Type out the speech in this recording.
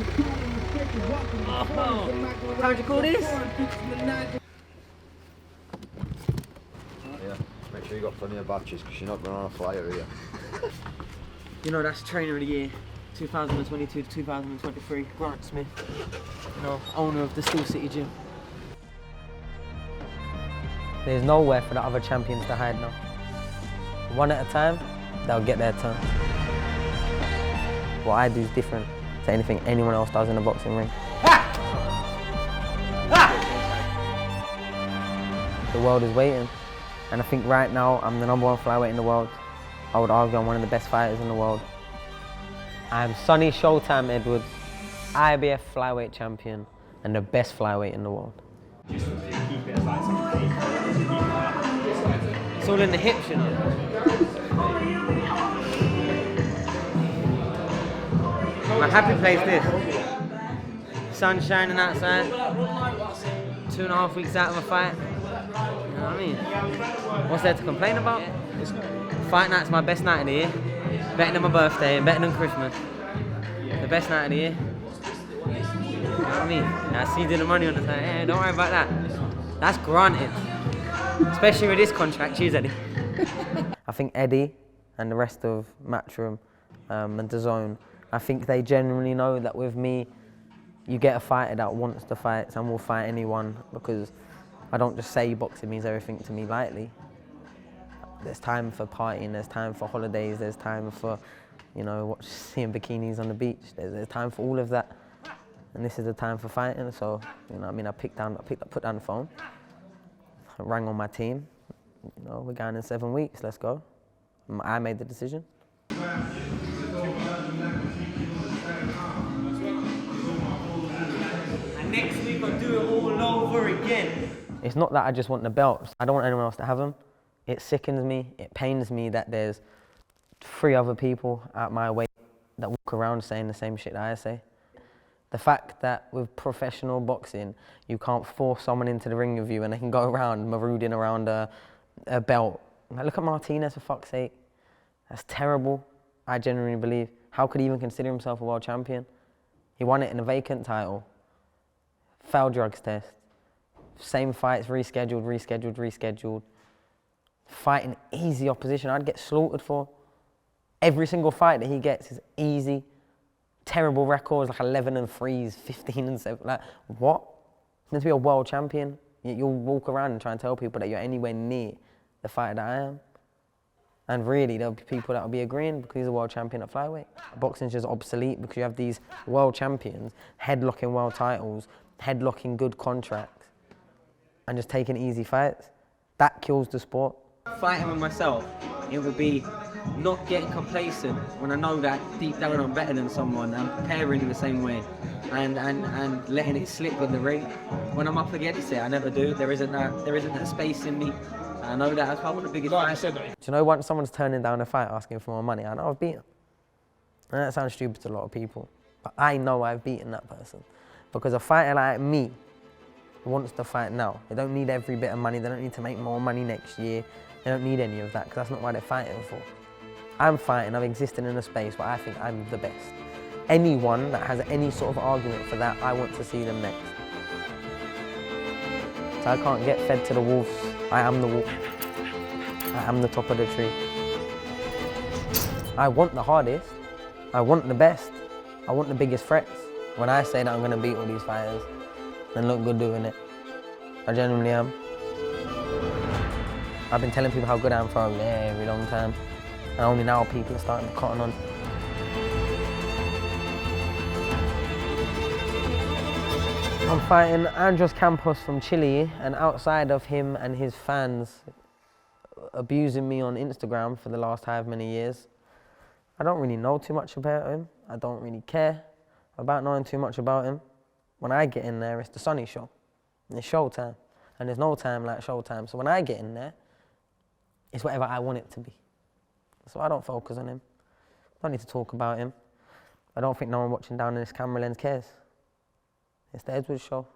Oh, how would you call this? Yeah, make sure you got plenty of badges because you're not going on a flyer here. You know, that's trainer of the year, 2022 to 2023, Callum Smith. You know, owner of the Steel City Gym. There's nowhere for the other champions to hide now. One at a time, they'll get their turn. What I do is different to anything anyone else does in a boxing ring. The world is waiting, and I think right now I'm the #1 flyweight in the world. I would argue I'm one of the best fighters in the world. I'm Sonny Showtime Edwards, IBF flyweight champion and the best flyweight in the world. It's all in the hips, you know. My happy place this. Sun shining outside. 2.5 weeks out of a fight. You know what I mean? What's there to complain about? Fight night's my best night of the year. Better than my birthday and better than Christmas. The best night of the year. You know what I mean? I see you do the money on the side. Hey, don't worry about that. That's granted. Especially with this contract. Cheers, Eddie. I think Eddie and the rest of Matchroom and DAZN, I think they genuinely know that with me, you get a fighter that wants to fight and will fight anyone, because I don't just say boxing means everything to me lightly. There's time for partying, there's time for holidays, there's time for, you know, seeing bikinis on the beach. There's time for all of that. And this is the time for fighting, so, you know, I mean, put down the phone, I rang on my team. You know, we're going in 7 weeks, let's go. I made the decision. And next week I'll do it all over again. It's not that I just want the belts. I don't want anyone else to have them. It sickens me, it pains me that there's 3 other people at my weight that walk around saying the same shit that I say. The fact that with professional boxing, you can't force someone into the ring with you and they can go around marauding around a belt. Like, look at Martinez, for fuck's sake. That's terrible, I genuinely believe. How could he even consider himself a world champion? He won it in a vacant title. Failed drugs test. Same fights, rescheduled. Fighting easy opposition I'd get slaughtered for. Every single fight that he gets is easy. Terrible records, like 11-3s, 15-7, like, what? You're meant to be a world champion. You'll walk around and try and tell people that you're anywhere near the fighter that I am. And really, there'll be people that will be agreeing because he's a world champion at flyweight. Boxing's just obsolete because you have these world champions headlocking world titles, headlocking good contracts, and just taking easy fights. That kills the sport. Fighting with myself, it would be not getting complacent when I know that deep down I'm better than someone, and preparing in the same way, and letting it slip in the ring. When I'm up against it, I never do. There isn't that space in me. I know that. That's why I want the biggest fight. Do you know, once someone's turning down a fight asking for more money, I know I've beaten. And that sounds stupid to a lot of people, but I know I've beaten that person. Because a fighter like me wants to fight now. They don't need every bit of money. They don't need to make more money next year. They don't need any of that, because that's not why they're fighting for. I'm fighting, I've existed in a space where I think I'm the best. Anyone that has any sort of argument for that, I want to see them next. So I can't get fed to the wolves. I am the wolf. I am the top of the tree. I want the hardest. I want the best. I want the biggest threats. When I say that I'm going to beat all these fighters and look good doing it, I genuinely am. I've been telling people how good I am for a very long time, and only now people are starting to cotton on. I'm fighting Andres Campos from Chile, and outside of him and his fans abusing me on Instagram for the last however many years, I don't really know too much about him. I don't really care about knowing too much about him. When I get in there, it's the Sonny show. And it's Showtime. And there's no time like Showtime. So when I get in there, it's whatever I want it to be. So I don't focus on him. I don't need to talk about him. I don't think no one watching down in this camera lens cares. It's the Edwards show.